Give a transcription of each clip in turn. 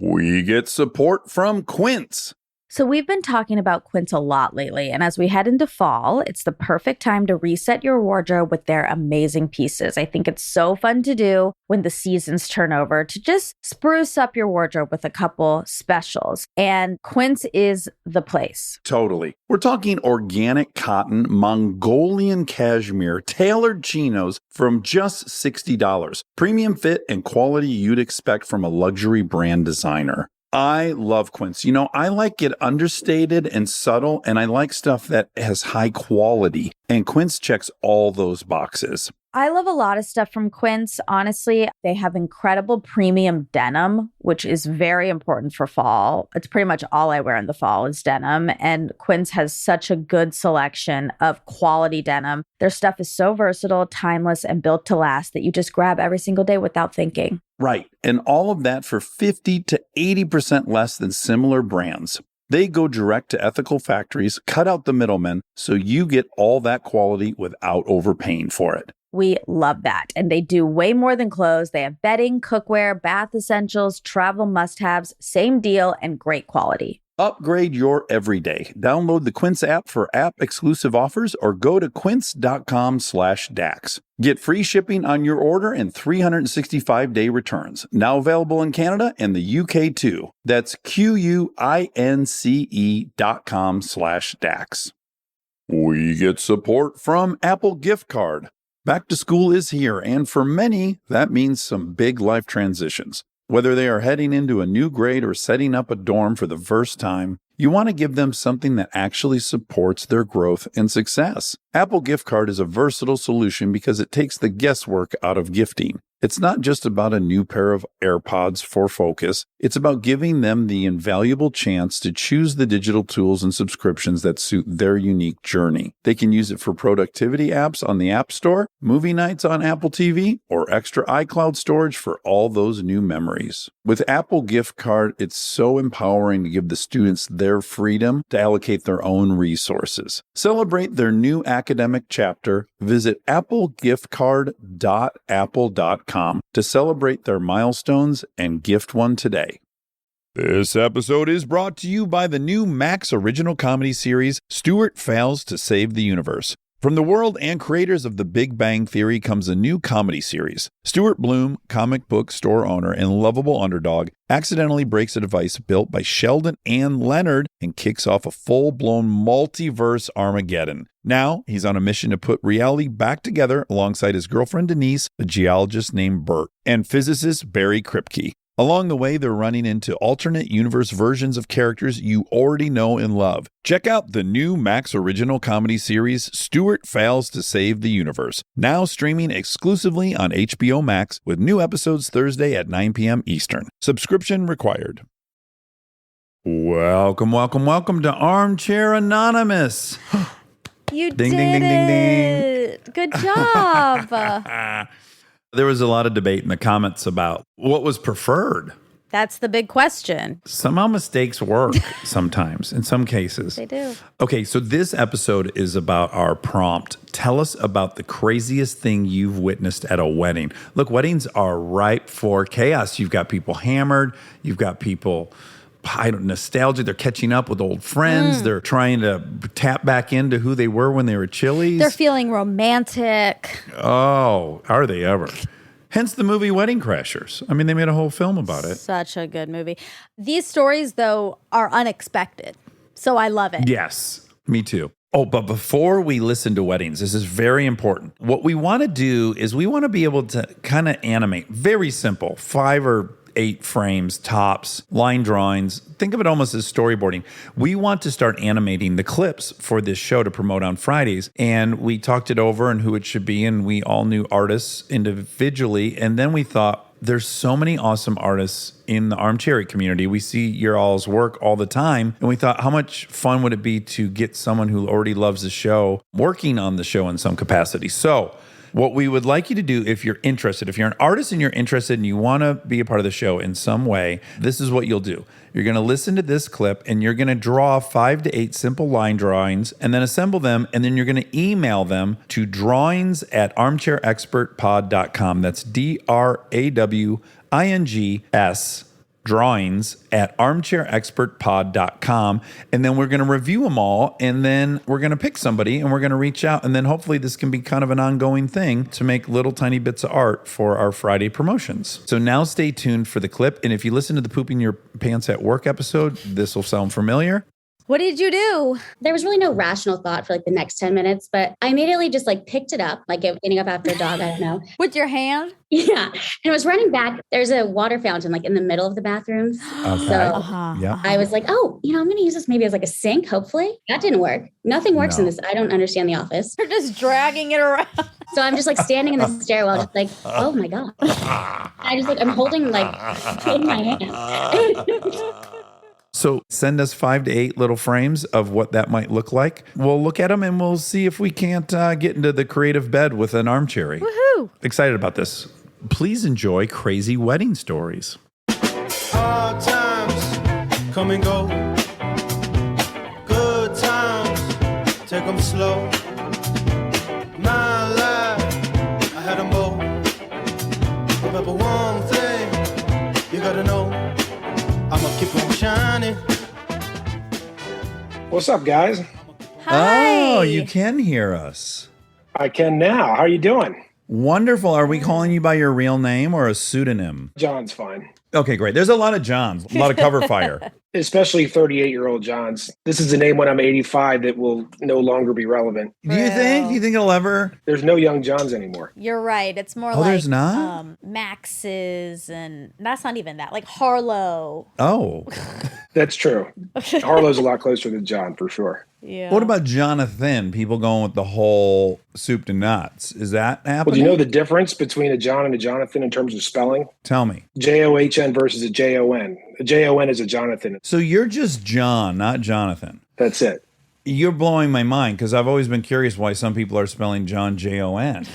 We get support from Quince. So we've been talking about Quince a lot lately, and as we head into fall, it's the perfect time to reset your wardrobe with their amazing pieces. I think it's so fun to do when the seasons turn over to just spruce up your wardrobe with a couple specials, and Quince is the place. Totally. We're talking organic cotton, Mongolian cashmere, tailored chinos from just $60. Premium fit and quality you'd expect from a luxury brand designer. I love Quince. You know, I like it understated and subtle, and I like stuff that has high quality. And Quince checks all those boxes. I love a lot of stuff from Quince. Honestly, they have incredible premium denim, which is very important for fall. It's pretty much all I wear in the fall is denim. And Quince has such a good selection of quality denim. Their stuff is so versatile, timeless, and built to last that you just grab every single day without thinking. Right. And all of that for 50 to 80% less than similar brands. They go direct to ethical factories, cut out the middlemen, so you get all that quality without overpaying for it. We love that. And they do way more than clothes. They have bedding, cookware, bath essentials, travel must-haves, same deal, and great quality. Upgrade your everyday. Download the Quince app for app-exclusive offers or go to quince.com/Dax. Get free shipping on your order and 365-day returns. Now available in Canada and the UK too. That's QUINCE.com/Dax. We get support from Apple Gift Card. Back to school is here, and for many, that means some big life transitions. Whether they are heading into a new grade or setting up a dorm for the first time, you want to give them something that actually supports their growth and success. Apple Gift Card is a versatile solution because it takes the guesswork out of gifting. It's not just about a new pair of AirPods for focus. It's about giving them the invaluable chance to choose the digital tools and subscriptions that suit their unique journey. They can use it for productivity apps on the App Store, movie nights on Apple TV, or extra iCloud storage for all those new memories. With Apple Gift Card, it's so empowering to give the students their freedom to allocate their own resources. Celebrate their new academic chapter. Visit applegiftcard.apple.com to celebrate their milestones and gift one today. This episode is brought to you by the new Max original comedy series, Stuart Fails to Save the Universe. From the world and creators of The Big Bang Theory comes a new comedy series. Stuart Bloom, comic book store owner and lovable underdog, accidentally breaks a device built by Sheldon and Leonard and kicks off a full-blown multiverse Armageddon. Now, he's on a mission to put reality back together alongside his girlfriend Denise, a geologist named Bert, and physicist Barry Kripke. Along the way, they're running into alternate universe versions of characters you already know and love. Check out the new Max original comedy series, Stuart Fails to Save the Universe, now streaming exclusively on HBO Max with new episodes Thursday at 9 p.m. Eastern. Subscription required. Welcome to Armchair Anonymous. You Ding, did ding, ding, ding, it. Good job. There was a lot of debate in the comments about what was preferred. That's the big question. Somehow mistakes work sometimes, in some cases. They do. Okay, so this episode is about our prompt. Tell us about the craziest thing you've witnessed at a wedding. Look, weddings are ripe for chaos. You've got people hammered. You've got people nostalgia. They're catching up with old friends. They're trying to tap back into who they were when they were Chili's. They're feeling romantic. Oh, are they ever? Hence the movie Wedding Crashers. I mean, they made a whole film about it. Such a good movie. These stories, though, are unexpected. So I love it. Yes, me too. Oh, but before we listen to weddings, this is very important. What we want to do is we want to be able to kind of animate. Very simple, 5 or 8 frames, tops, line drawings. Think of it almost as storyboarding. We want to start animating the clips for this show to promote on Fridays. And we talked it over and who it should be. And we all knew artists individually. And then we thought, there's so many awesome artists in the Armcherry community. We see your all's work all the time. And we thought, how much fun would it be to get someone who already loves the show working on the show in some capacity? So what we would like you to do, if you're interested, if you're an artist and you're interested and you want to be a part of the show in some way, this is what you'll do. You're going to listen to this clip and you're going to draw 5 to 8 simple line drawings and then assemble them. And then you're going to email them to drawings@armchairexpertpod.com. That's DRAWINGS drawings at armchairexpertpod.com. And then we're going to review them all. And then we're going to pick somebody and we're going to reach out. And then hopefully this can be kind of an ongoing thing to make little tiny bits of art for our Friday promotions. So now stay tuned for the clip. And if you listen to the Pooping Your Pants at Work episode, this will sound familiar. What did you do? There was really no rational thought for like the next 10 minutes, but I immediately just like picked it up, like getting up after a dog, I don't know. With your hand? Yeah. And I was running back. There's a water fountain like in the middle of the bathrooms. Okay. So Yeah. I was like, oh, I'm going to use this maybe as like a sink, hopefully. That didn't work. Nothing works in this. I don't understand The Office. You're just dragging it around. So I'm just like standing in the stairwell, just like, oh my God. I'm holding like in my hand. So send us 5 to 8 little frames of what that might look like. We'll look at them and we'll see if we can't get into the creative bed with an Armcherry. Woohoo! Excited about this. Please enjoy crazy wedding stories. Hard times come and go. Good times, take them slow. My life, I had them both. But one thing you gotta know, I'ma keep on shining. What's up, guys? Hi. Oh, you can hear us. I can now. How are you doing? Wonderful. Are we calling you by your real name or a pseudonym? John's fine. Okay, great. There's a lot of Johns, a lot of cover fire. Especially 38-year-old Johns. This is a name when I'm 85 that will no longer be relevant. Do you think? Do you think it'll ever? There's no young Johns anymore. You're right. It's more there's not? Max's, and that's not even that. Like Harlow. Oh. That's true. Harlow's a lot closer than John, for sure. Yeah. What about Jonathan? People going with the whole soup to nuts. Is that happening? Well, do you know the difference between a John and a Jonathan in terms of spelling? Tell me. John versus a Jon. A Jon is a Jonathan. So you're just John, not Jonathan. That's it. You're blowing my mind because I've always been curious why some people are spelling John Jon.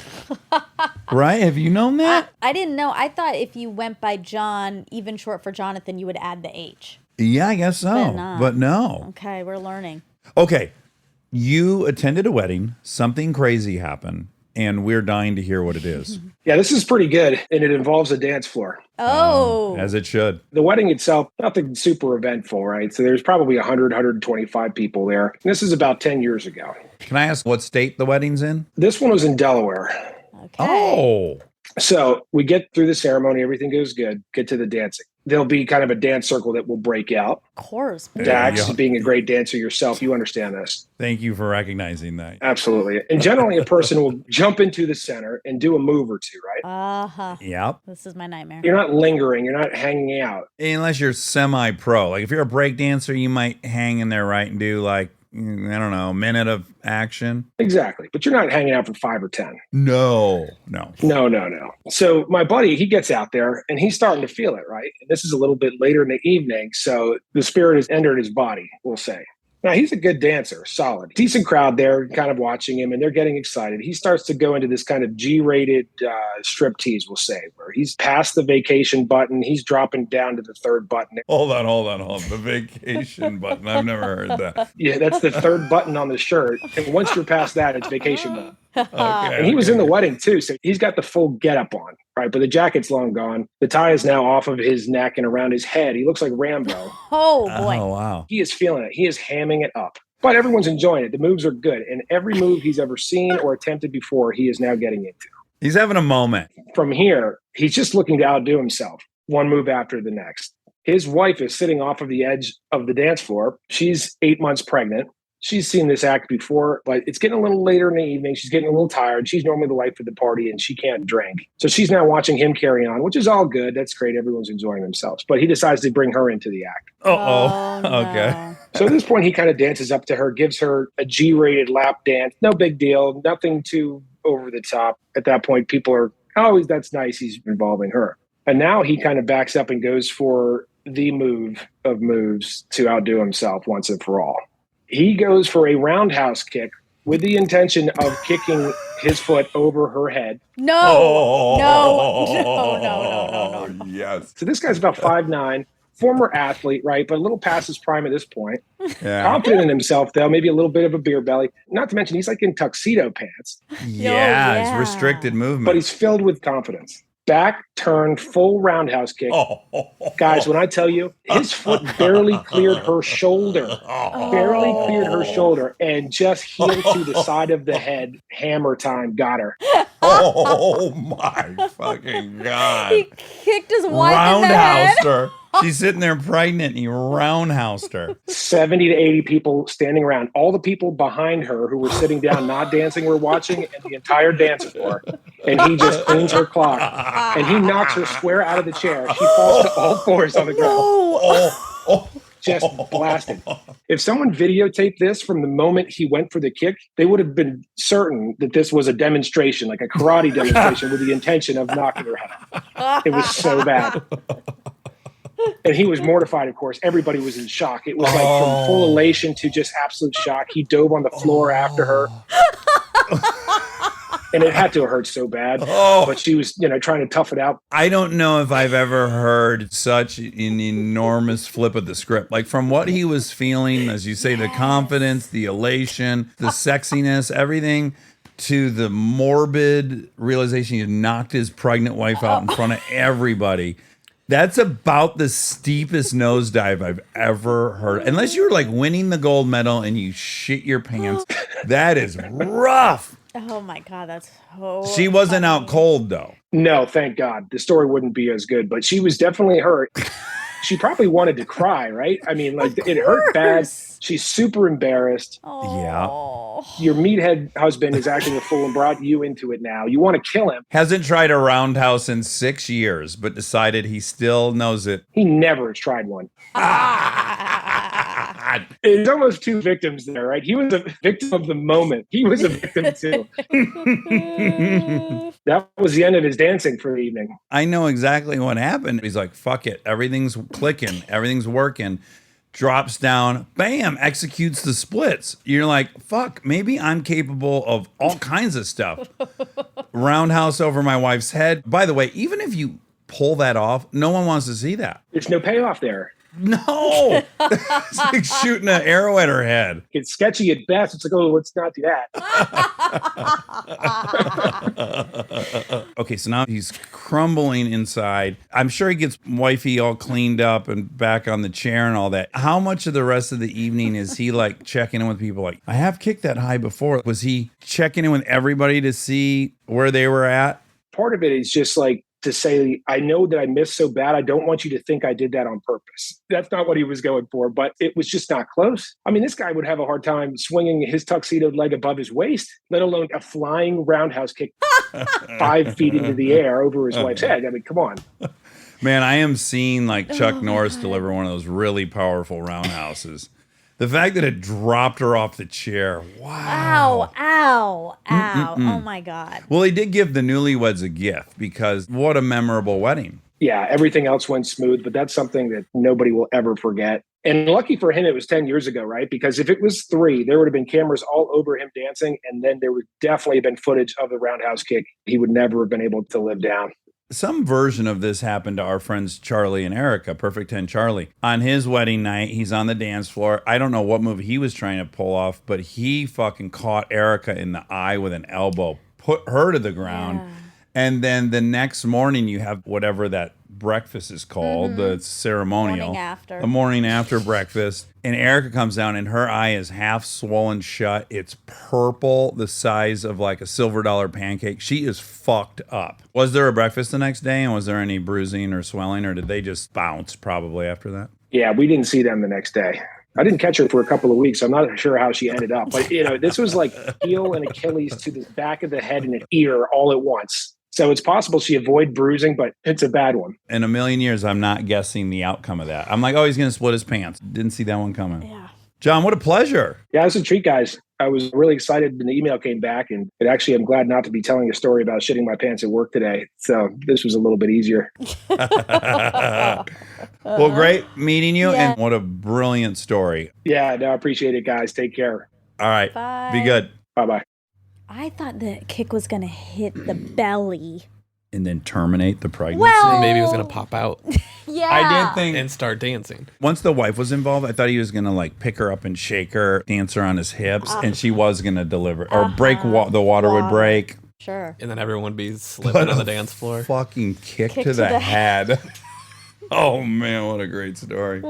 Right? Have you known that? I didn't know. I thought if you went by John, even short for Jonathan, you would add the H. Yeah, I guess so. But no. Okay, we're learning. Okay. You attended a wedding, something crazy happened, and we're dying to hear what it is. Yeah, this is pretty good, and it involves a dance floor. Oh. As it should. The wedding itself, nothing super eventful, right? So there's probably 100, 125 people there. And this is about 10 years ago. Can I ask what state the wedding's in? This one was in Delaware. Okay. Oh. So we get through the ceremony, everything goes good, get to the dancing. There'll be kind of a dance circle that will break out. Of course. Dax, Yeah. being a great dancer yourself, you understand this. Thank you for recognizing that. Absolutely. And generally, a person will jump into the center and do a move or two, right? Uh-huh. Yep. This is my nightmare. You're not lingering. You're not hanging out. Unless you're semi-pro. Like if you're a break dancer, you might hang in there, right, and do like, I don't know, a minute of action. Exactly. But you're not hanging out for 5 or 10. No. No. So my buddy, he gets out there and he's starting to feel it, right? And this is a little bit later in the evening. So the spirit has entered his body, we'll say. Now, he's a good dancer, solid. Decent crowd there kind of watching him, and they're getting excited. He starts to go into this kind of G-rated striptease, we'll say, where he's past the vacation button. He's dropping down to the third button. Hold on. The vacation button. I've never heard that. Yeah, that's the third button on the shirt. And once you're past that, it's vacation mode. Okay, And he was in the wedding, too, so he's got the full getup on, right? But the jacket's long gone. The tie is now off of his neck and around his head. He looks like Rambo. Oh, boy. Oh, wow. He is feeling it. He is hamming it up. But everyone's enjoying it. The moves are good. And every move he's ever seen or attempted before, he is now getting into. He's having a moment. From here, he's just looking to outdo himself, one move after the next. His wife is sitting off of the edge of the dance floor. She's 8 months pregnant. She's seen this act before, but it's getting a little later in the evening. She's getting a little tired. She's normally the life of the party, and she can't drink. So she's now watching him carry on, which is all good. That's great. Everyone's enjoying themselves. But he decides to bring her into the act. Oh, no. Okay. So at this point, he kind of dances up to her, gives her a G-rated lap dance. No big deal. Nothing too over the top. At that point, people are, oh, that's nice. He's involving her. And now he kind of backs up and goes for the move of moves to outdo himself once and for all. He goes for a roundhouse kick with the intention of kicking his foot over her head. No. Yes. So this guy's about 5'9", former athlete, right? But a little past his prime at this point. Yeah. Confident in himself, though, maybe a little bit of a beer belly. Not to mention, he's like in tuxedo pants, Yeah, yeah. it's restricted movement. but he's filled with confidence. back turn, full roundhouse kick. Oh. Guys, when I tell you, his foot barely cleared her shoulder, and just heel to the side of the head. Hammer time, got her. Oh my fucking God. He kicked his wife in the head. Roundhoused her. She's sitting there pregnant and he roundhoused her. 70 to 80 people standing around. All the people behind her who were sitting down, not dancing, were watching, and the entire dance floor. And he just cleans her clock. And he knocks her square out of the chair. She falls to all fours on the ground. Just blasted. If someone videotaped this from the moment he went for the kick, they would have been certain that this was a demonstration, like a karate demonstration with the intention of knocking her out. It was so bad. And he was mortified, of course. Everybody was in shock. It was like from full elation to just absolute shock. He dove on the floor after her. And it had to have hurt so bad. But she was, trying to tough it out. I don't know if I've ever heard such an enormous flip of the script. Like from what he was feeling, as you say, the confidence, the elation, the sexiness, everything, to the morbid realization he had knocked his pregnant wife out in front of everybody. That's about the steepest nosedive I've ever heard. Unless you were like winning the gold medal and you shit your pants. That is rough. Oh my God, that's so She wasn't out cold though. No, thank God. The story wouldn't be as good, but she was definitely hurt. She probably wanted to cry, right? I mean, like it hurt bad. She's super embarrassed. Yeah. Your meathead husband is acting a fool and brought you into it now. You want to kill him. Hasn't tried a roundhouse in 6 years, but decided he still knows it. He never has tried one. It's almost two victims there, right? He was a victim of the moment. He was a victim too. That was the end of his dancing for the evening. I know exactly what happened. He's like, fuck it. Everything's clicking. Everything's working. Drops down, bam, executes the splits. You're like, fuck, maybe I'm capable of all kinds of stuff. Roundhouse over my wife's head. By the way, even if you pull that off, no one wants to see that. There's no payoff there. No. It's like shooting an arrow at her head. It's sketchy at best. It's like, oh, let's not do that. Okay, so now he's crumbling inside. I'm sure he gets wifey all cleaned up and back on the chair and all that. How much of the rest of the evening is he like checking in with people like, I have kicked that high before? Was he checking in with everybody to see where they were at? Part of it is just like, to say, I know that I missed so bad. I don't want you to think I did that on purpose. That's not what he was going for, but it was just not close. I mean, this guy would have a hard time swinging his tuxedoed leg above his waist, let alone a flying roundhouse kick 5 feet into the air over his wife's head. I mean, come on. Man, I am seeing like Chuck Norris deliver one of those really powerful roundhouses. The fact that it dropped her off the chair. Wow. Ow. Oh my God. Well, he did give the newlyweds a gift because what a memorable wedding. Yeah, everything else went smooth, but that's something that nobody will ever forget. And lucky for him, it was 10 years ago, right? Because if it was 3, there would have been cameras all over him dancing, and then there would definitely have been footage of the roundhouse kick he would never have been able to live down. Some version of this happened to our friends Charlie and Erica, Perfect 10 Charlie. On his wedding night, he's on the dance floor. I don't know what move he was trying to pull off, but he fucking caught Erica in the eye with an elbow, put her to the ground. Yeah. And then the next morning, you have whatever that breakfast is called, the ceremonial. The morning after breakfast. And Erica comes down and her eye is half swollen shut. It's purple, the size of like a silver dollar pancake. She is fucked up. Was there a breakfast the next day? And was there any bruising or swelling? Or did they just bounce probably after that? Yeah, we didn't see them the next day. I didn't catch her for a couple of weeks. I'm not sure how she ended up. But, this was like heel and Achilles to the back of the head and an ear all at once. So it's possible she avoided bruising, but it's a bad one. In a million years, I'm not guessing the outcome of that. I'm like, oh, he's going to split his pants. Didn't see that one coming. Yeah. John, what a pleasure. Yeah, it was a treat, guys. I was really excited when the email came back, and I'm glad not to be telling a story about shitting my pants at work today. So this was a little bit easier. Well, great meeting you, and what a brilliant story. Yeah, no, I appreciate it, gues. Take care. All right. Bye. Be good. Bye-bye. I thought the kick was going to hit the belly. And then terminate the pregnancy. Well, maybe it was going to pop out. Yeah. I did think. And start dancing. Once the wife was involved, I thought he was going to like pick her up and shake her, dance her on his hips, and she was going to deliver. Or the water would break. Sure. And then everyone would be slipping on the dance floor. Fucking kick to the head. Oh, man, what a great story.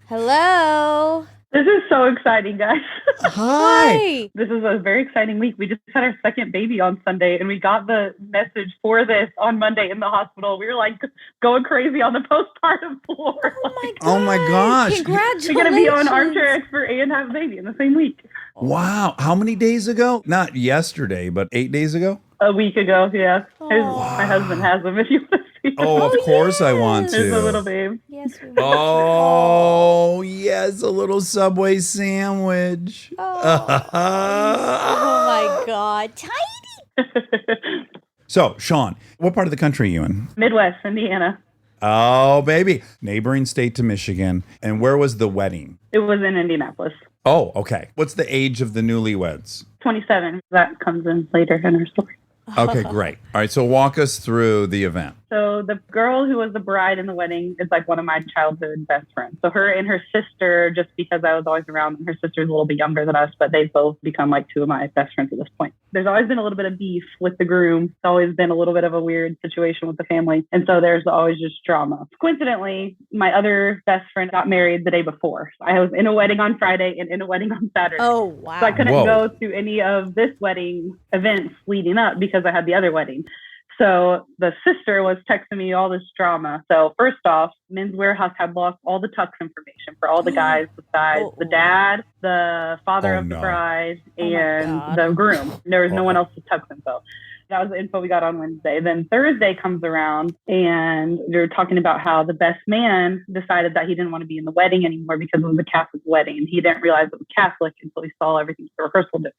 Hello. This is so exciting, guys. Hi. This is a very exciting week. We just had our second baby on Sunday, and we got the message for this on Monday in the hospital. We were like going crazy on the postpartum floor. Oh my gosh. Congratulations. We're going to be on Armchair Expert and have a baby in the same week. Wow. How many days ago? Not yesterday, but 8 days ago? A week ago, yeah. My husband has them if you want to see them. Oh, of course I want to. There's a little babe. Yes, we Oh, yes, a little Subway sandwich. Oh my God. Tiny. So, Sean, what part of the country are you in? Midwest, Indiana. Oh, baby. Neighboring state to Michigan. And where was the wedding? It was in Indianapolis. Oh, okay. What's the age of the newlyweds? 27. That comes in later in our story. Okay, great. All right, so walk us through the event. So the girl who was the bride in the wedding is like one of my childhood best friends. So her and her sister, just because I was always around them, her sister's a little bit younger than us, but they've both become like two of my best friends at this point. There's always been a little bit of beef with the groom. It's always been a little bit of a weird situation with the family. And so there's always just drama. Coincidentally, my other best friend got married the day before. I was in a wedding on Friday and in a wedding on Saturday. Oh, wow. So I couldn't Whoa. go to any of this wedding events leading up because I had the other wedding. So the sister was texting me all this drama. So first off, Men's Warehouse had lost all the tux information for all the guys besides the dad, the father of the bride, and the groom. There was no one else's tux info. That was the info we got on Wednesday. Then Thursday comes around and they're talking about how the best man decided that he didn't want to be in the wedding anymore because it was a Catholic wedding. And he didn't realize it was Catholic until he saw everything at the rehearsal dinner.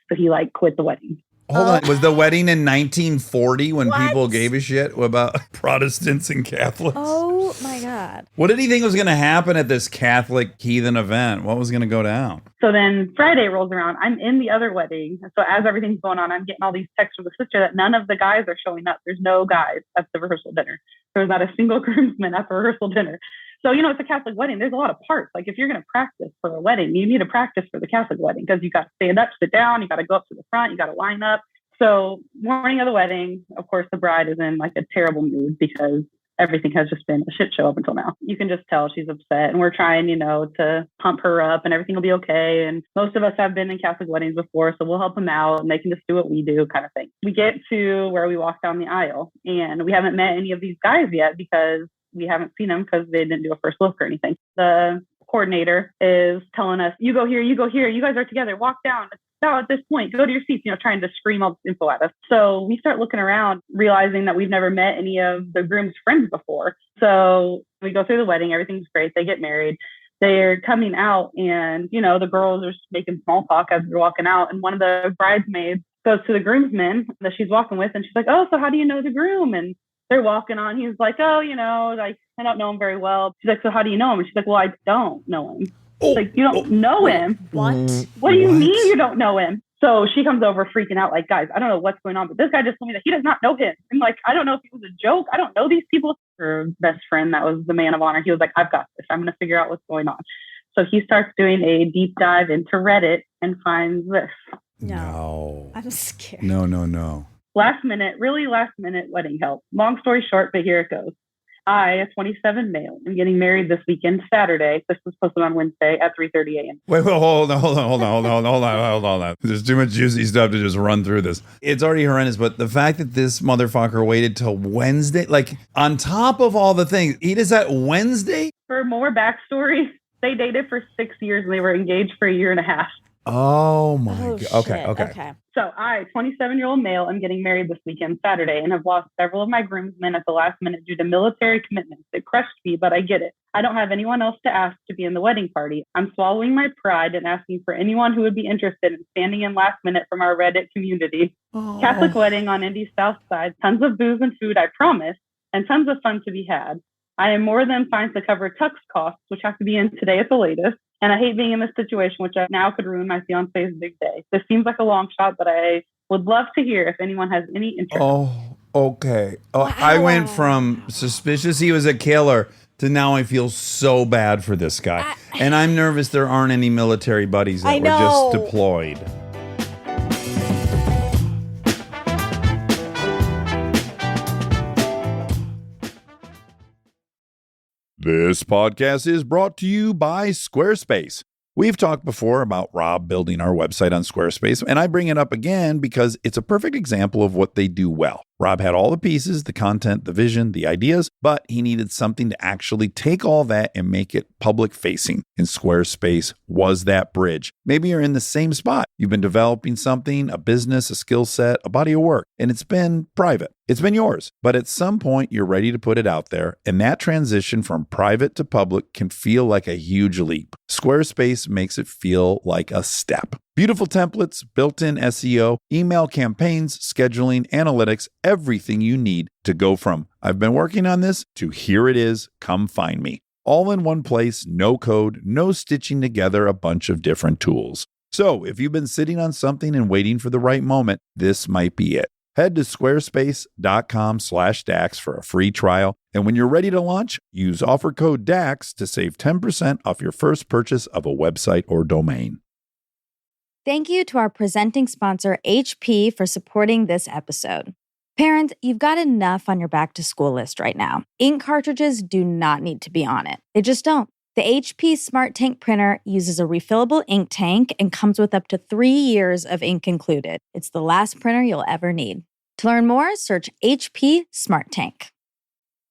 So he quit the wedding. Hold on. Was the wedding in 1940 when people gave a shit about Protestants and Catholics? Oh, my God. What did he think was going to happen at this Catholic heathen event? What was going to go down? So then Friday rolls around. I'm in the other wedding. So as everything's going on, I'm getting all these texts from the sister that none of the guys are showing up. There's no guys at the rehearsal dinner. There's not a single groomsman at the rehearsal dinner. So, it's a Catholic wedding. There's a lot of parts. Like if you're going to practice for a wedding, you need to practice for the Catholic wedding because you got to stand up, sit down, you got to go up to the front, you got to line up. So morning of the wedding, of course, the bride is in a terrible mood because everything has just been a shit show up until now. You can just tell she's upset and we're trying, to pump her up and everything will be okay. And most of us have been in Catholic weddings before, so we'll help them out and they can just do what we do kind of thing. We get to where we walk down the aisle and we haven't met any of these guys yet because we haven't seen them because they didn't do a first look or anything. The coordinator is telling us, you go here, you guys are together, walk down. Now at this point, go to your seats, trying to scream all this info at us. So we start looking around, realizing that we've never met any of the groom's friends before. So we go through the wedding, everything's great, they get married. They're coming out and, the girls are making small talk as they're walking out. And one of the bridesmaids goes to the groomsmen that she's walking with and she's like, oh, so how do you know the groom? And they're walking on. He's like, oh, I don't know him very well. She's like, so how do you know him? And she's like, well, I don't know him. You don't know him. What? What do you mean you don't know him? So she comes over freaking out like, guys, I don't know what's going on, but this guy just told me that he does not know him. I'm like, I don't know if it was a joke. I don't know these people. Her best friend, that was the man of honor. He was like, I've got this. I'm going to figure out what's going on. So he starts doing a deep dive into Reddit and finds this. No. I'm scared. No. Last minute wedding help. Long story short, but here it goes. I, a 27 male, am getting married this weekend, Saturday. This was posted on Wednesday at 3:30 a.m. Wait, hold on. There's too much juicy stuff to just run through this. It's already horrendous, but the fact that this motherfucker waited till Wednesday, on top of all the things, he does that Wednesday? For more backstory, they dated for 6 years and they were engaged for a year and a half. Oh my God. Shit. Okay. So I, 27-year-old male, am getting married this weekend, Saturday, and have lost several of my groomsmen at the last minute due to military commitments. It crushed me, but I get it. I don't have anyone else to ask to be in the wedding party. I'm swallowing my pride and asking for anyone who would be interested in standing in last minute from our Reddit community. Oh. Catholic wedding on Indy's South Side. Tons of booze and food, I promise, and tons of fun to be had. I am more than fine to cover tux costs, which have to be in today at the latest. And I hate being in this situation, which I now could ruin my fiance's big day. This seems like a long shot, but I would love to hear if anyone has any interest. Oh, okay. Wow. I went from suspicious he was a killer to now I feel so bad for this guy. And I'm nervous there aren't any military buddies that were just deployed. This podcast is brought to you by Squarespace. We've talked before about Rob building our website on Squarespace, and I bring it up again because it's a perfect example of what they do well. Rob had all the pieces, the content, the vision, the ideas, but he needed something to actually take all that and make it public facing. And Squarespace was that bridge. Maybe you're in the same spot. You've been developing something, a business, a skill set, a body of work, and it's been private. It's been yours, but at some point you're ready to put it out there, and that transition from private to public can feel like a huge leap. Squarespace makes it feel like a step. Beautiful templates, built-in SEO, email campaigns, scheduling, analytics, everything you need to go from I've been working on this to here it is, come find me. All in one place, no code, no stitching together a bunch of different tools. So if you've been sitting on something and waiting for the right moment, this might be it. Head to squarespace.com/DAX for a free trial. And when you're ready to launch, use offer code DAX to save 10% off your first purchase of a website or domain. Thank you to our presenting sponsor, HP, for supporting this episode. Parents, you've got enough on your back-to-school list right now. Ink cartridges do not need to be on it. They just don't. The HP Smart Tank printer uses a refillable ink tank and comes with up to 3 years of ink included. It's the last printer you'll ever need. To learn more, search HP Smart Tank.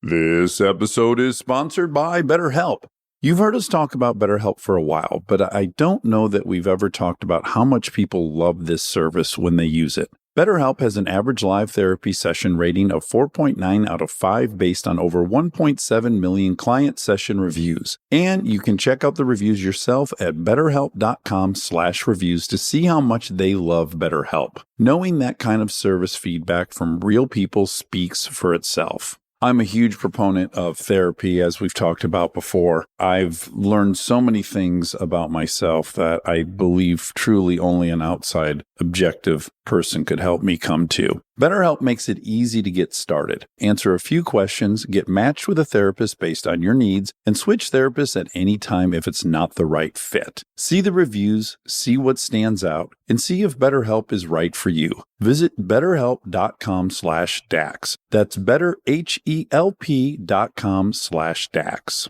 This episode is sponsored by BetterHelp. You've heard us talk about BetterHelp for a while, but I don't know that we've ever talked about how much people love this service when they use it. BetterHelp has an average live therapy session rating of 4.9 out of 5 based on over 1.7 million client session reviews. And you can check out the reviews yourself at betterhelp.com/reviews to see how much they love BetterHelp. Knowing that kind of service feedback from real people speaks for itself. I'm a huge proponent of therapy, as we've talked about before. I've learned so many things about myself that I believe truly only an outside, objective person could help me come to. BetterHelp makes it easy to get started. Answer a few questions, get matched with a therapist based on your needs, and switch therapists at any time if it's not the right fit. See the reviews, see what stands out, and see if BetterHelp is right for you. Visit betterhelp.com/DAX. That's betterhelp.com/DAX.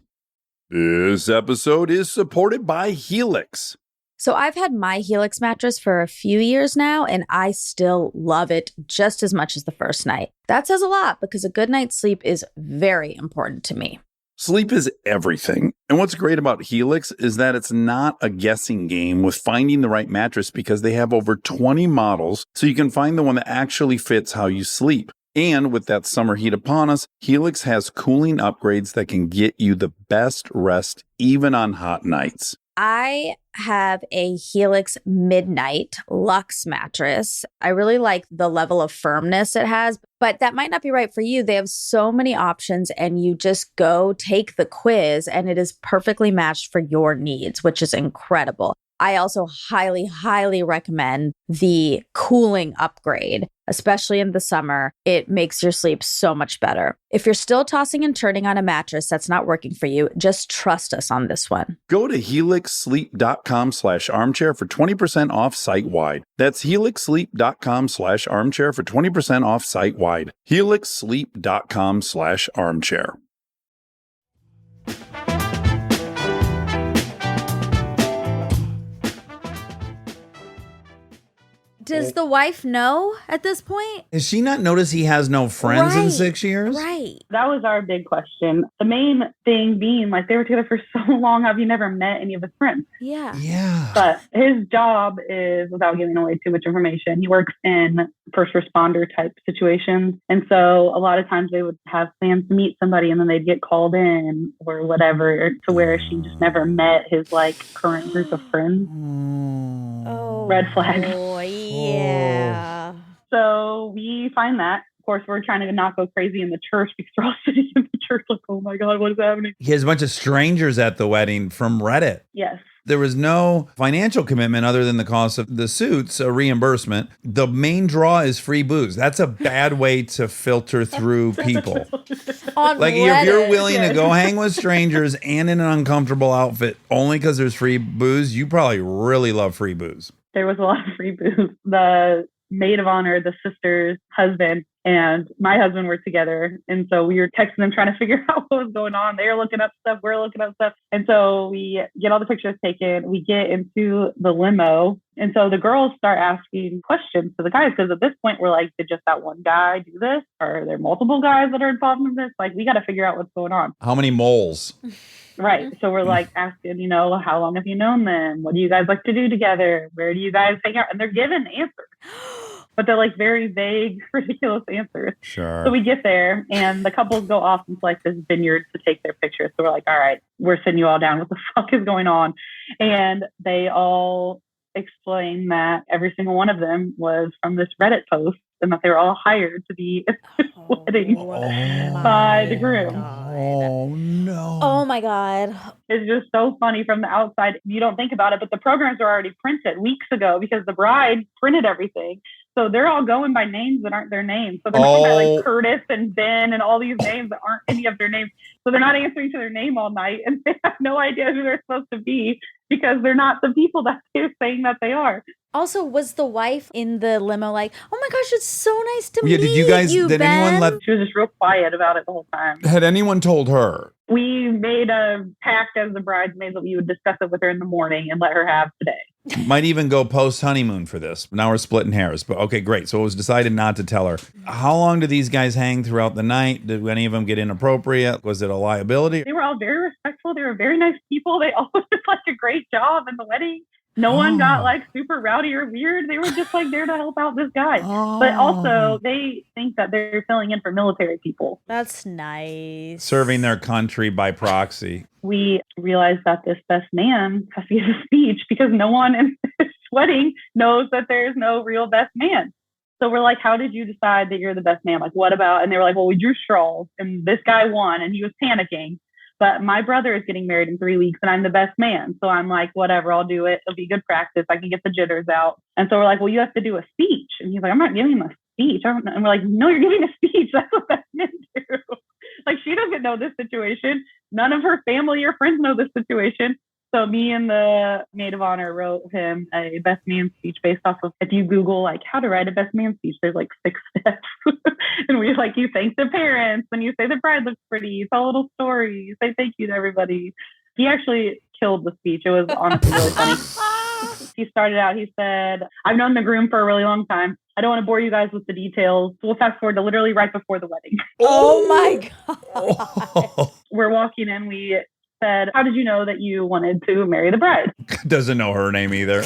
This episode is supported by Helix. So I've had my Helix mattress for a few years now, and I still love it just as much as the first night. That says a lot because a good night's sleep is very important to me. Sleep is everything. And what's great about Helix is that it's not a guessing game with finding the right mattress because they have over 20 models, so you can find the one that actually fits how you sleep. And with that summer heat upon us, Helix has cooling upgrades that can get you the best rest even on hot nights. I have a Helix Midnight Luxe mattress. I really like the level of firmness it has, but that might not be right for you. They have so many options, and you just go take the quiz, and it is perfectly matched for your needs, which is incredible. I also highly, highly recommend the cooling upgrade, especially in the summer. It makes your sleep so much better. If you're still tossing and turning on a mattress that's not working for you, just trust us on this one. Go to helixsleep.com/armchair for 20% off site-wide. That's helixsleep.com/armchair for 20% off site-wide. helixsleep.com/armchair. Does the wife know at this point? Has she not noticed he has no friends in 6 years? Right. That was our big question. The main thing being, like, they were together for so long. Have you never met any of his friends? Yeah. Yeah. But his job is, without giving away too much information, he works in first responder type situations. And so a lot of times they would have plans to meet somebody and then they'd get called in or whatever, to where she just never met his, like, current group of friends. Oh, Red flag. Yeah. So we find that. Of course, we're trying to not go crazy in the church because we're all sitting in the church like, oh my God, what is happening? He has a bunch of strangers at the wedding from Reddit. Yes. There was no financial commitment other than the cost of the suits, a reimbursement. The main draw is free booze. That's a bad way to filter through people. On Like, Reddit. if you're willing yes. to go hang with strangers and in an uncomfortable outfit only because there's free booze, you probably really love free booze. There was a lot of free booze. The maid of honor, the sister's husband, and my husband were together. And so we were texting them trying to figure out what was going on. They were looking up stuff. We're looking up stuff. And so we get all the pictures taken. We get into the limo. And so the girls start asking questions to the guys, because at this point we're like, did just that one guy do this? Or are there multiple guys that are involved in this? Like, we got to figure out what's going on. How many moles? Right. So we're like asking, you know, how long have you known them? What do you guys like to do together? Where do you guys hang out? And they're given answers, but they're like very vague, ridiculous answers. Sure. So we get there and the couples go off into like this vineyard to take their pictures. So we're like, all right, we're sitting you all down. What the fuck is going on? And they all explain that every single one of them was from this Reddit post, and that they were all hired to be at this wedding by the groom. Oh, no. Oh, my God. It's just so funny from the outside. You don't think about it, but the programs are already printed weeks ago because the bride printed everything. So they're all going by names that aren't their names. So they're going by like Curtis and Ben and all these names that aren't any of their names. So they're not answering to their name all night, and they have no idea who they're supposed to be because they're not the people that they're saying that they are. Also, was the wife in the limo like, oh my gosh, it's so nice to meet did you guys, did Ben? anyone let, She was just real quiet about it the whole time. had anyone told her? We made a pact as the bridesmaids that we would discuss it with her in the morning and let her have today. Might even go post honeymoon for this. Now we're splitting hairs, but okay, great. So it was decided not to tell her. How long did these guys hang throughout the night? Did any of them get inappropriate? Was it a liability? They were all very respectful. They were very nice people. They all did like a great job in the wedding. No one got like super rowdy or weird. They were just like there to help out this guy. But also they think that they're filling in for military people. That's nice. Serving their country by proxy. We realized that this best man has to give a speech because no one in this wedding knows that there's no real best man. So we're like, how did you decide that you're the best man? Like, what about? And they were like, well, we drew straws and this guy won and he was panicking. But my brother is getting married in 3 weeks and I'm the best man. So I'm like, whatever, I'll do it. It'll be good practice. I can get the jitters out. And so we're like, well, you have to do a speech. And he's like, I'm not giving him a speech. I don't know. And we're like, no, you're giving a speech. That's what best men do. Like, she doesn't know this situation. None of her family or friends know this situation. So me and the maid of honor wrote him a best man speech based off of, if you Google like how to write a best man speech, there's like 6 steps. And we like, you thank the parents, and you say the bride looks pretty, you tell a little story, you say thank you to everybody. He actually killed the speech. It was honestly really funny. He started out, he said, I've known the groom for a really long time. I don't want to bore you guys with the details. We'll fast forward to literally right before the wedding. Oh my God. We're walking in, we said, how did you know that you wanted to marry the bride? Doesn't know her name either.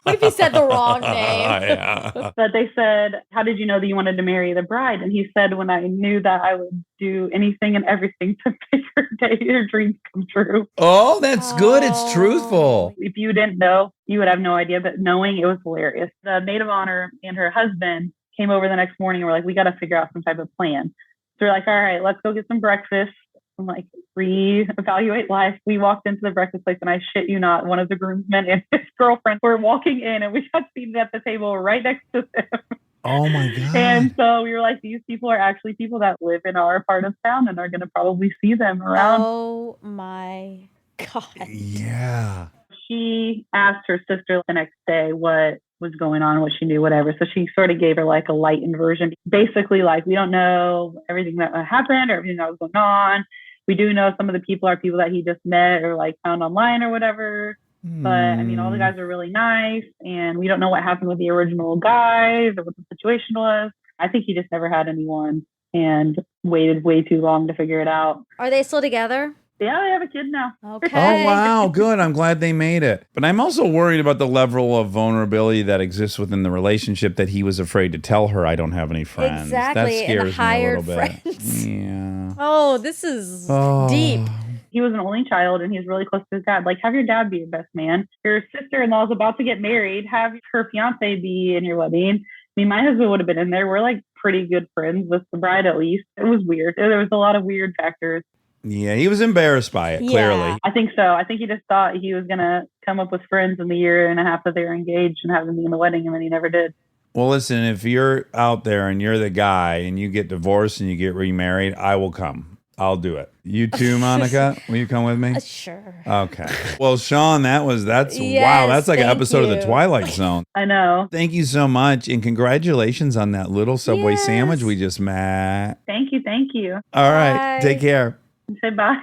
What if he said the wrong name? Yeah. But they said, how did you know that you wanted to marry the bride? And he said, when I knew that I would do anything and everything to make her dreams come true. Oh, that's good. It's truthful. If you didn't know, you would have no idea. But knowing, it was hilarious. The maid of honor and her husband came over the next morning and were like, we got to figure out some type of plan. So we're like, all right, let's go get some breakfast. And like reevaluate life. We walked into the breakfast place and I shit you not, one of the groomsmen and his girlfriend were walking in and we got seated at the table right next to them. Oh my God. And so we were like, these people are actually people that live in our part of town and are going to probably see them around. Oh my God. Yeah. She asked her sister the next day what was going on, what she knew, whatever. So she sort of gave her like a lightened version. Basically, like, we don't know everything that happened or everything that was going on. We do know some of the people are people that he just met or like found online or whatever. But I mean, all the guys are really nice and we don't know what happened with the original guys or what the situation was. I think he just never had anyone and waited way too long to figure it out. Are they still together? Yeah, they have a kid now. Okay. Oh, wow. Good. I'm glad they made it. But I'm also worried about the level of vulnerability that exists within the relationship that he was afraid to tell her I don't have any friends. Exactly. That scares and hired me a little bit. friends. Yeah. Oh, this is deep. He was an only child and he's really close to his dad. Like, have your dad be your best man. Your sister-in-law is about to get married. Have her fiance be in your wedding. I mean, my husband would have been in there. We're like pretty good friends with the bride, at least. It was weird. There was a lot of weird factors. Yeah, he was embarrassed by it, clearly. I think so. I think he just thought he was going to come up with friends in the year and a half that they were engaged and have them be in the wedding, and then he never did. Well, listen, if you're out there and you're the guy and you get divorced and you get remarried, I will come. I'll do it. You too, Monica? Will you come with me? Sure. Okay. Well, Sean, that's Yes, wow. That's like an thank episode of The you. Twilight Zone. I know. Thank you so much. And congratulations on that little Subway Yes. sandwich we just met. Thank you. Thank you. All right. Bye. Take care. Say bye.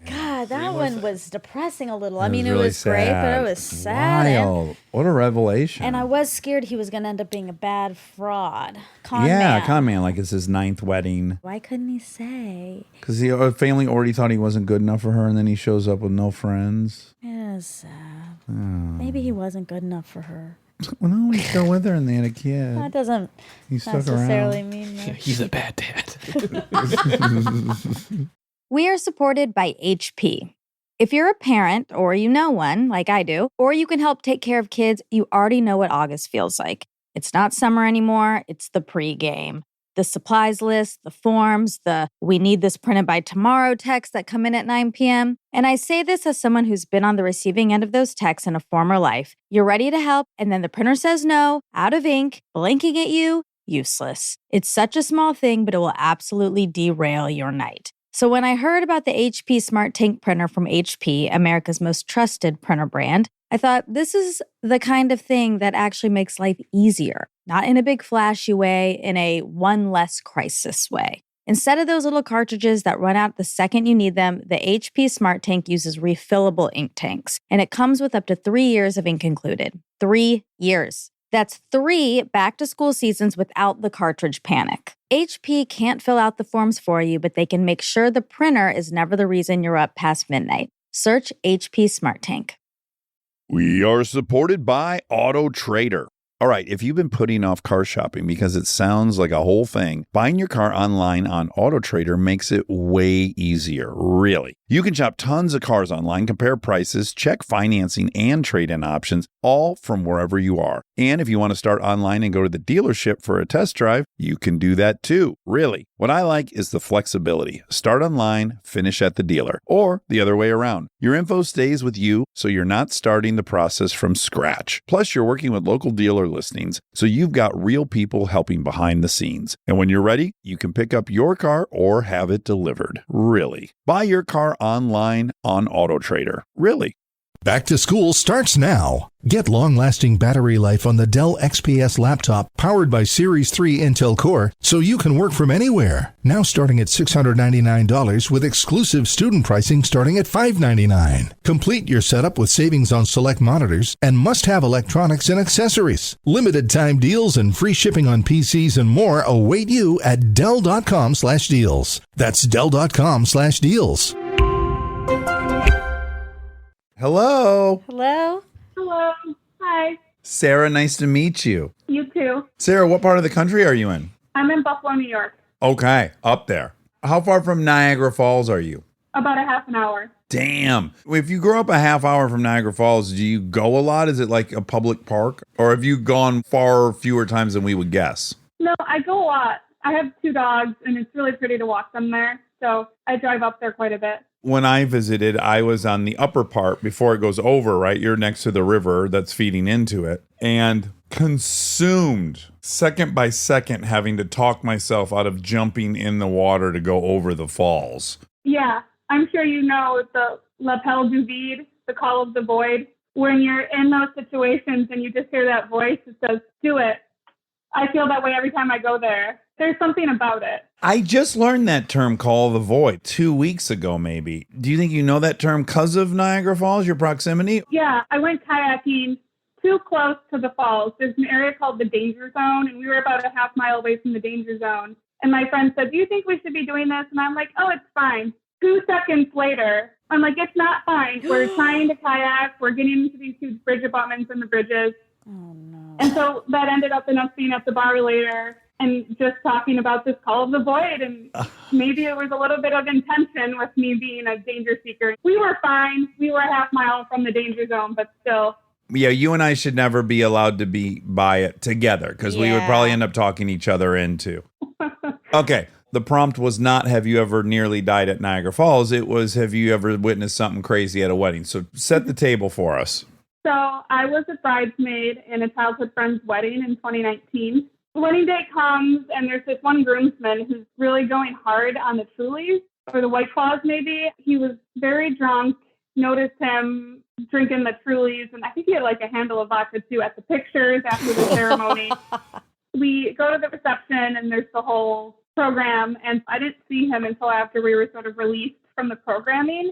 God, that one was depressing a little. I It mean, really it was great, but sad. it was sad. Wild. What a revelation. And I was scared he was going to end up being a bad fraud. Con yeah, man. con man, like it's his 9th wedding. Why couldn't he say? Because the family already thought he wasn't good enough for her, and then he shows up with no friends. It was sad. Oh. Maybe he wasn't good enough for her. Well, no, he's still with her, and they had a kid. That doesn't He stuck necessarily around. mean much. He's a bad dad. We are supported by HP. If you're a parent or you know one, like I do, or you can help take care of kids, you already know what August feels like. It's not summer anymore, it's the pregame. The supplies list, the forms, the "we need this printed by tomorrow" texts that come in at 9 p.m. And I say this as someone who's been on the receiving end of those texts in a former life. You're ready to help, and then the printer says no, out of ink, blinking at you, useless. It's such a small thing, but it will absolutely derail your night. So when I heard about the HP Smart Tank printer from HP, America's most trusted printer brand, I thought this is the kind of thing that actually makes life easier, not in a big flashy way, in a one less crisis way. Instead of those little cartridges that run out the second you need them, the HP Smart Tank uses refillable ink tanks, and it comes with up to 3 years of ink included. 3 years. That's 3 back-to-school seasons without the cartridge panic. HP can't fill out the forms for you, but they can make sure the printer is never the reason you're up past midnight. Search HP Smart Tank. We are supported by Auto Trader. All right, if you've been putting off car shopping because it sounds like a whole thing, buying your car online on Auto Trader makes it way easier, really. You can shop tons of cars online, compare prices, check financing and trade-in options, all from wherever you are. And if you want to start online and go to the dealership for a test drive, you can do that too, really. What I like is the flexibility. Start online, finish at the dealer, or the other way around. Your info stays with you, so you're not starting the process from scratch. Plus, you're working with local dealer listings, so you've got real people helping behind the scenes. And when you're ready, you can pick up your car or have it delivered. Really. Buy your car online on Auto Trader. Really. Back to school starts now. Get long-lasting battery life on the Dell XPS laptop powered by Series 3 Intel Core so you can work from anywhere. Now starting at $699 with exclusive student pricing starting at $599. Complete your setup with savings on select monitors and must-have electronics and accessories. Limited time deals and free shipping on PCs and more await you at Dell.com/deals. That's Dell.com/deals. Hello. Hello? Hello. Hi. Sarah, nice to meet you. You too. Sarah, what part of the country are you in? I'm in Buffalo, New York. Okay, up there. How far from Niagara Falls are you? About a half an hour. Damn. If you grew up a half hour from Niagara Falls, do you go a lot? Is it like a public park? Or have you gone far fewer times than we would guess? No, I go a lot. I have 2 dogs, and it's really pretty to walk them there. So I drive up there quite a bit. When I visited, I was on the upper part before it goes over, right? You're next to the river that's feeding into it. And consumed second by second having to talk myself out of jumping in the water to go over the falls. Yeah, I'm sure you know the L'appel du vide, the call of the void. When you're in those situations and you just hear that voice that says, do it. I feel that way every time I go there. There's something about it. I just learned that term, call of the void, 2 weeks ago, maybe. Do you think you know that term because of Niagara Falls, your proximity? Yeah, I went kayaking too close to the falls. There's an area called the danger zone, and we were about a half mile away from the danger zone. And my friend said, do you think we should be doing this? And I'm like, oh, it's fine. 2 seconds later, I'm like, it's not fine. We're trying to kayak. We're getting into these huge bridge abutments and the bridges. Oh, no. And so that ended up in us being at the bar later and just talking about this call of the void. And maybe it was a little bit of intention with me being a danger seeker. We were fine. We were a half mile from the danger zone, but still. Yeah, you and I should never be allowed to be by it together because we would probably end up talking each other into. Okay. The prompt was not, have you ever nearly died at Niagara Falls? It was, have you ever witnessed something crazy at a wedding? So set the table for us. So I was a bridesmaid in a childhood friend's wedding in 2019. The wedding day comes and there's this one groomsman who's really going hard on the Trulies. or the White Claws maybe. He was very drunk. Noticed him drinking the Trulies, and I think he had like a handle of vodka too at the pictures after the ceremony. We go to the reception, and there's the whole program, and I didn't see him until after we were sort of released from the programming.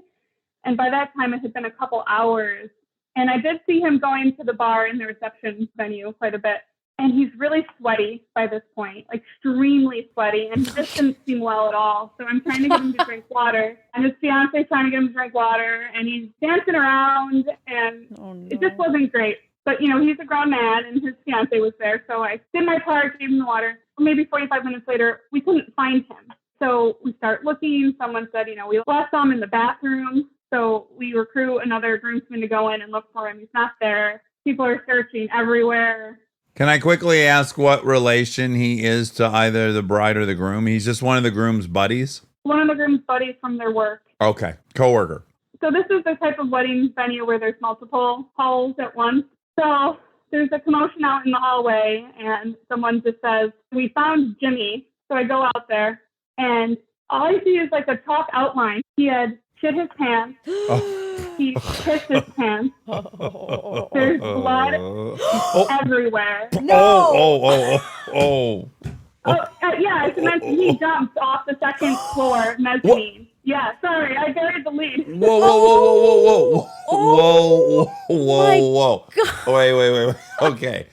And by that time, it had been a couple hours. And I did see him going to the bar in the reception venue quite a bit. And he's really sweaty by this point, like extremely sweaty. And he just didn't seem well at all. So I'm trying to get him to drink water. And his fiance's trying to get him to drink water. And he's dancing around. And it just wasn't great. But, you know, he's a grown man and his fiance was there. So I did my part, gave him the water. Maybe 45 minutes later, we couldn't find him. So we start looking. Someone said, you know, we last saw him in the bathroom. So we recruit another groomsman to go in and look for him. He's not there. People are searching everywhere. Can I quickly ask what relation he is to either the bride or the groom? He's just one of the groom's buddies? One of the groom's buddies from their work. Okay. Coworker. So this is the type of wedding venue where there's multiple halls at once. So there's a commotion out in the hallway, and someone just says, "We found Jimmy." So I go out there, and all I see is like a chalk outline. He had shit his pants. He pissed his pants. There's blood everywhere. Yeah, I should mention he jumped off the second floor mezzanine. Yeah, sorry, I buried the lead. Whoa. Wait. Okay.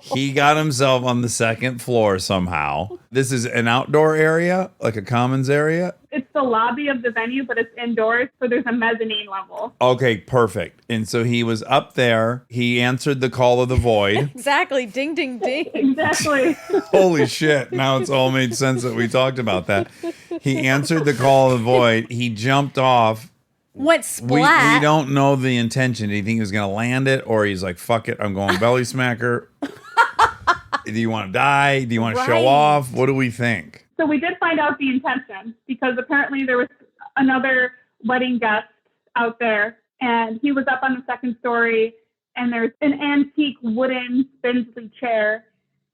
He got himself on the second floor somehow. This is an outdoor area, like a commons area? It's the lobby of the venue, but it's indoors, so there's a mezzanine level. Okay, perfect. And so he was up there. He answered the call of the void. Exactly. Ding, ding, ding. Exactly. Holy shit. Now it's all made sense that we talked about that. He answered the call of the void. He jumped off. Went splat. We don't know the intention. Do you think he was going to land it, or he's like, fuck it, I'm going belly smacker? Do you want to die? Do you want to show off? What do we think? So we did find out the intention, because apparently there was another wedding guest out there, and he was up on the second story, and there's an antique wooden spindly chair,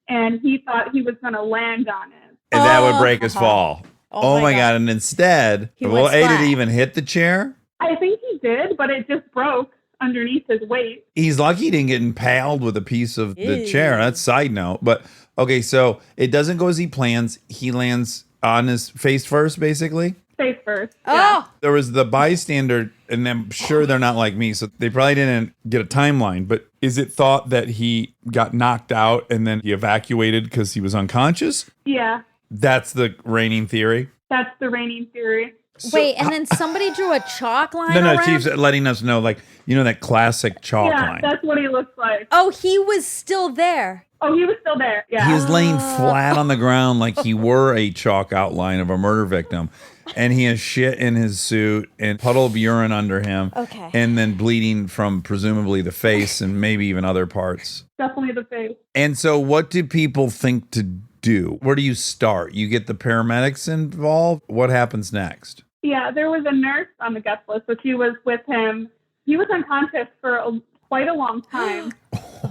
and he thought he was going to land on it. And that would break his fall. Oh my God. And instead, did he even hit the chair? I think he did, but it just broke underneath his weight. He's lucky he didn't get impaled with a piece of the chair. That's side note. But okay, so it doesn't go as he plans. He lands on his face first, basically. Face first. Yeah. There was the bystander, and I'm sure they're not like me, so they probably didn't get a timeline. But is it thought that he got knocked out and then he evacuated because he was unconscious? Yeah. That's the reigning theory? That's the reigning theory. Wait, and then somebody drew a chalk line around? Chief's letting us know, like, you know, that classic chalk line. Yeah, that's what he looks like. Oh, he was still there. Oh, he was still there, yeah. He was laying flat on the ground like he were a chalk outline of a murder victim. And he has shit in his suit and puddle of urine under him. Okay. And then bleeding from presumably the face and maybe even other parts. Definitely the face. And so what do people think to do? Where do you start? You get the paramedics involved? What happens next? Yeah, there was a nurse on the guest list, so she was with him. He was unconscious for quite a long time.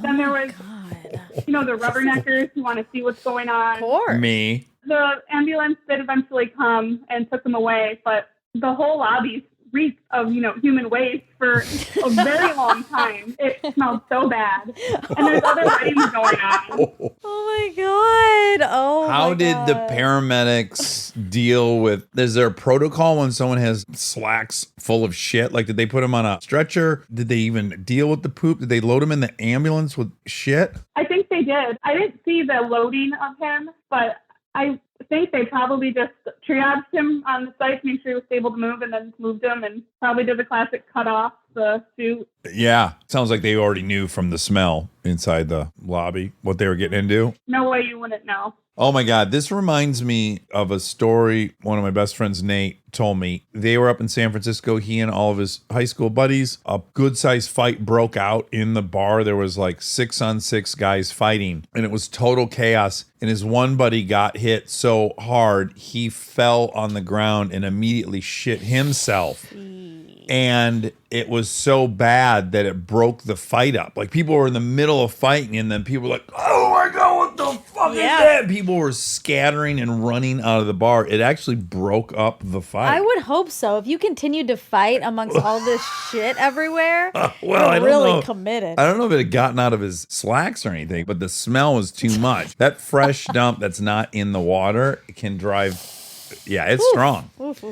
Then there was, the rubberneckers who want to see what's going on. Poor. Me. The ambulance did eventually come and took him away, but the whole lobby reeked of, human waste for a very long time. It smelled so bad. And there's other weddings going on. Oh my God. How did the paramedics deal with, is there a protocol when someone has slacks full of shit? Like, did they put him on a stretcher? Did they even deal with the poop? Did they load him in the ambulance with shit? I think they did. I didn't see the loading of him, but I think they probably just triaged him on the site to make sure he was able to move, and then moved him, and probably did the classic cut off the suit. Yeah. Sounds like they already knew from the smell inside the lobby what they were getting into. No way you wouldn't know. Oh my God. This reminds me of a story one of my best friends, Nate, told me. They were up in San Francisco. He and all of his high school buddies. A good sized fight broke out in the bar. There was like 6-on-6 guys fighting, and it was total chaos. And his one buddy got hit so hard, he fell on the ground and immediately shit himself. And it was so bad that it broke the fight up. Like, people were in the middle of fighting, and then people were like, oh my God, what the fuck? fuck is that? People were scattering and running out of the bar. It actually broke up the fight. I would hope so. If you continued to fight amongst all this shit everywhere, well, you're I don't really know. committed. I don't know if it had gotten out of his slacks or anything, but the smell was too much. That fresh dump that's not in the water can drive. Yeah, it's strong. Oof.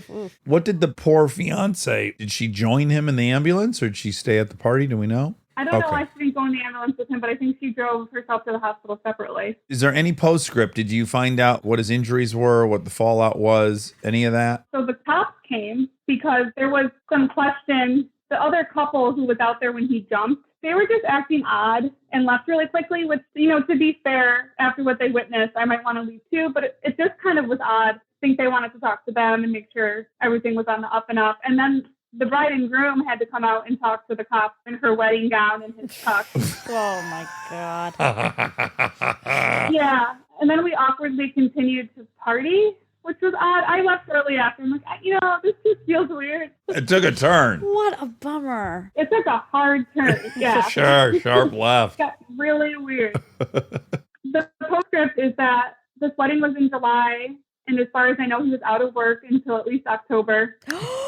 What did the poor fiance? Did she join him in the ambulance, or did she stay at the party? Do we know? I don't know why she didn't go in the ambulance with him, but I think she drove herself to the hospital separately. Is there any postscript? Did you find out what his injuries were, what the fallout was, any of that? So the cops came because there was some question. The other couple who was out there when he jumped, they were just acting odd and left really quickly, which, to be fair, after what they witnessed, I might want to leave too, but it just kind of was odd. I think they wanted to talk to them and make sure everything was on the up and up. And then the bride and groom had to come out and talk to the cops in her wedding gown and his tux. Oh my God. Yeah. And then we awkwardly continued to party, which was odd. I left early after. I'm like, this just feels weird. It took a turn. What a bummer. It took a hard turn. Yeah. Sure, sharp left. It got really weird. The postscript is that this wedding was in July. And as far as I know, he was out of work until at least October.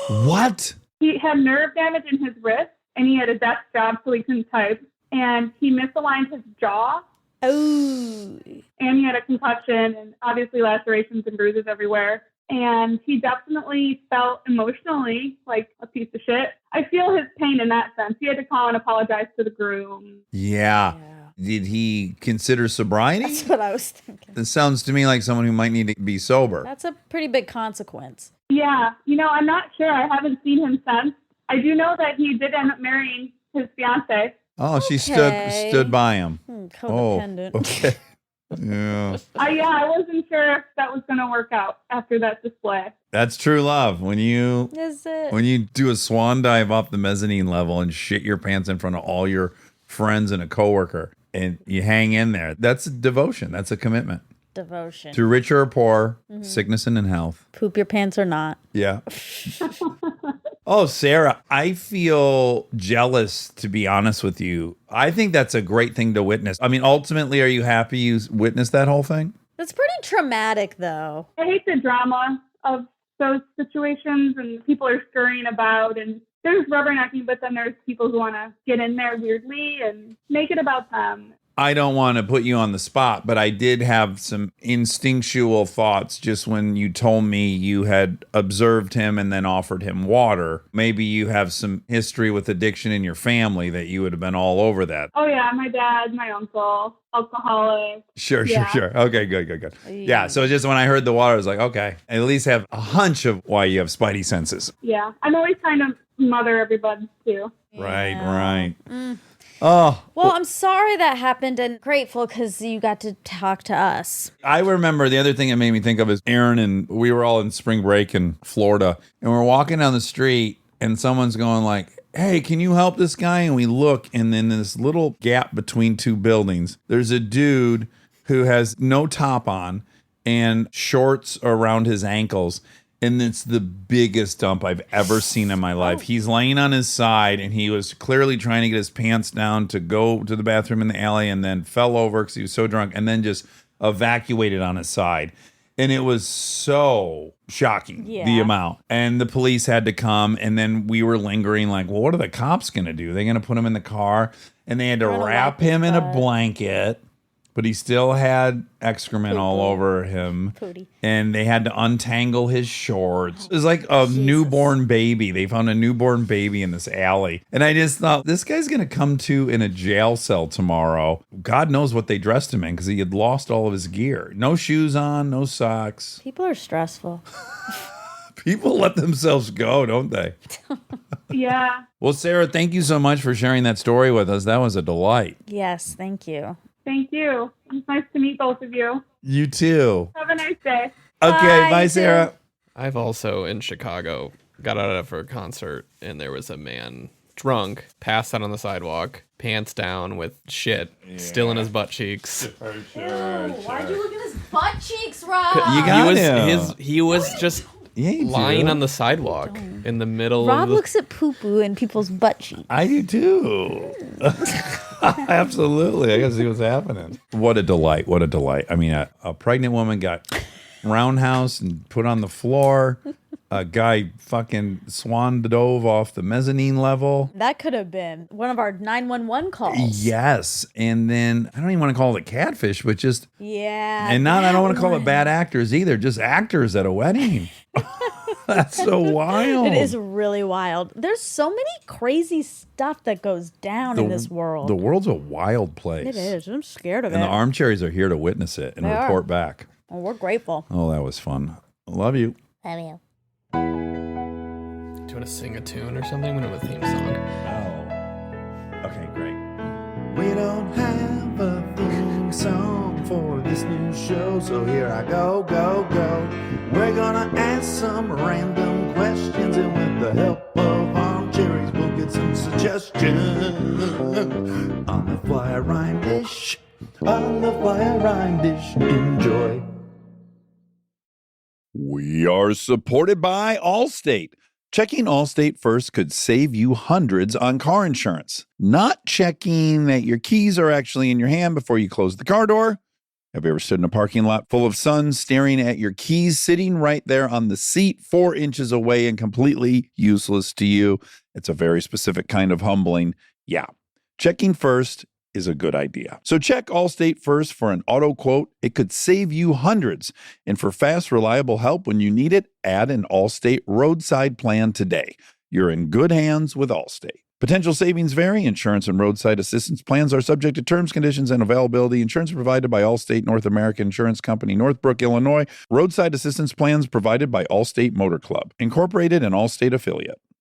What? He had nerve damage in his wrist, and he had a desk job, so he couldn't type. And he misaligned his jaw. Oh. And he had a concussion, and obviously lacerations and bruises everywhere. And he definitely felt emotionally like a piece of shit. I feel his pain in that sense. He had to call and apologize to the groom. Yeah. Did he consider sobriety? That's what I was thinking. This sounds to me like someone who might need to be sober. That's a pretty big consequence. Yeah. I'm not sure. I haven't seen him since. I do know that he did end up marrying his fiance. Oh, she stood by him. Codependent. Oh, okay. Yeah. I wasn't sure if that was going to work out after that display. That's true love. When you do a swan dive off the mezzanine level and shit your pants in front of all your friends and a coworker, and you hang in there. That's a devotion. That's a commitment. Devotion. To rich or poor, sickness and in health. Poop your pants or not. Yeah. Oh, Sarah, I feel jealous, to be honest with you. I think that's a great thing to witness. I mean, ultimately, are you happy you witnessed that whole thing? That's pretty traumatic, though. I hate the drama of those situations, and people are scurrying about, and there's rubbernecking, but then there's people who want to get in there weirdly and make it about them. I don't want to put you on the spot, but I did have some instinctual thoughts just when you told me you had observed him and then offered him water. Maybe you have some history with addiction in your family that you would have been all over that. Oh, yeah. My dad, my uncle, alcoholic. Sure. Okay, good. Yeah, so just when I heard the water, I was like, okay, I at least have a hunch of why you have spidey senses. Yeah. I'm always trying to mother everybody, too. Right. Oh. Well, I'm sorry that happened and grateful because you got to talk to us. I remember the other thing it made me think of is Aaron and we were all in spring break in Florida and we're walking down the street and someone's going like, hey, can you help this guy? And we look and then this little gap between two buildings, there's a dude who has no top on and shorts around his ankles. And it's the biggest dump I've ever seen in my life. He's laying on his side, and he was clearly trying to get his pants down to go to the bathroom in the alley and then fell over because he was so drunk and then just evacuated on his side. And it was so shocking, the amount. And the police had to come, and then we were lingering like, well, what are the cops going to do? They're going to put him in the car, and they had to wrap him in a blanket. But he still had excrement all over him. Pooty. And they had to untangle his shorts. It was like a newborn baby. They found a newborn baby in this alley. And I just thought, this guy's going to come to in a jail cell tomorrow. God knows what they dressed him in because he had lost all of his gear. No shoes on, no socks. People are stressful. People let themselves go, don't they? Yeah. Well, Sarah, thank you so much for sharing that story with us. That was a delight. Yes, thank you. Thank you. It's nice to meet both of you. You too. Have a nice day. Okay, bye Sarah. I've also, in Chicago, got out of a concert, and there was a man drunk, passed out on the sidewalk, pants down with shit still in his butt cheeks. Why'd you look at his butt cheeks, Rob? You got him. He was just Yeah, you lying do. on the sidewalk in the middle Rob of the... looks at poo-poo in people's butt cheeks. I do too. Absolutely. I got to see what's happening. What a delight. What a delight. I mean, a pregnant woman got roundhouse and put on the floor. A guy fucking swan dove off the mezzanine level. That could have been one of our 911 calls. Yes. And then I don't even want to call it catfish, but just, Yeah. and not, I don't want to call it one. bad actors either, just actors at a wedding. That's so wild. It is really wild. There's so many crazy stuff that goes down in this world. The world's a wild place. It is. I'm scared of And it. the Armcherries are here to witness it and They report are. back. Well, we're grateful. Oh, that was fun. Love you. Love you. Do you want to sing a tune or something? We don't have a theme song. Oh. Okay, great. We don't have a theme song for this new show, so here I go. We're gonna ask some random questions, and with the help of Armcherries, we'll get some suggestions. On the fly rhyme dish, enjoy. We are supported by Allstate. Checking Allstate first could save you hundreds on car insurance. Not checking that your keys are actually in your hand before you close the car door. Have you ever stood in a parking lot full of sun staring at your keys sitting right there on the seat 4 inches away and completely useless to you? It's a very specific kind of humbling. Yeah, checking first is a good idea. So check Allstate first for an auto quote. It could save you hundreds. And for fast, reliable help when you need it, add an Allstate roadside plan today. You're in good hands with Allstate. Potential savings vary. Insurance and roadside assistance plans are subject to terms, conditions, and availability. Insurance provided by Allstate North American Insurance Company, Northbrook, Illinois. Roadside assistance plans provided by Allstate Motor Club, Incorporated, an Allstate affiliate.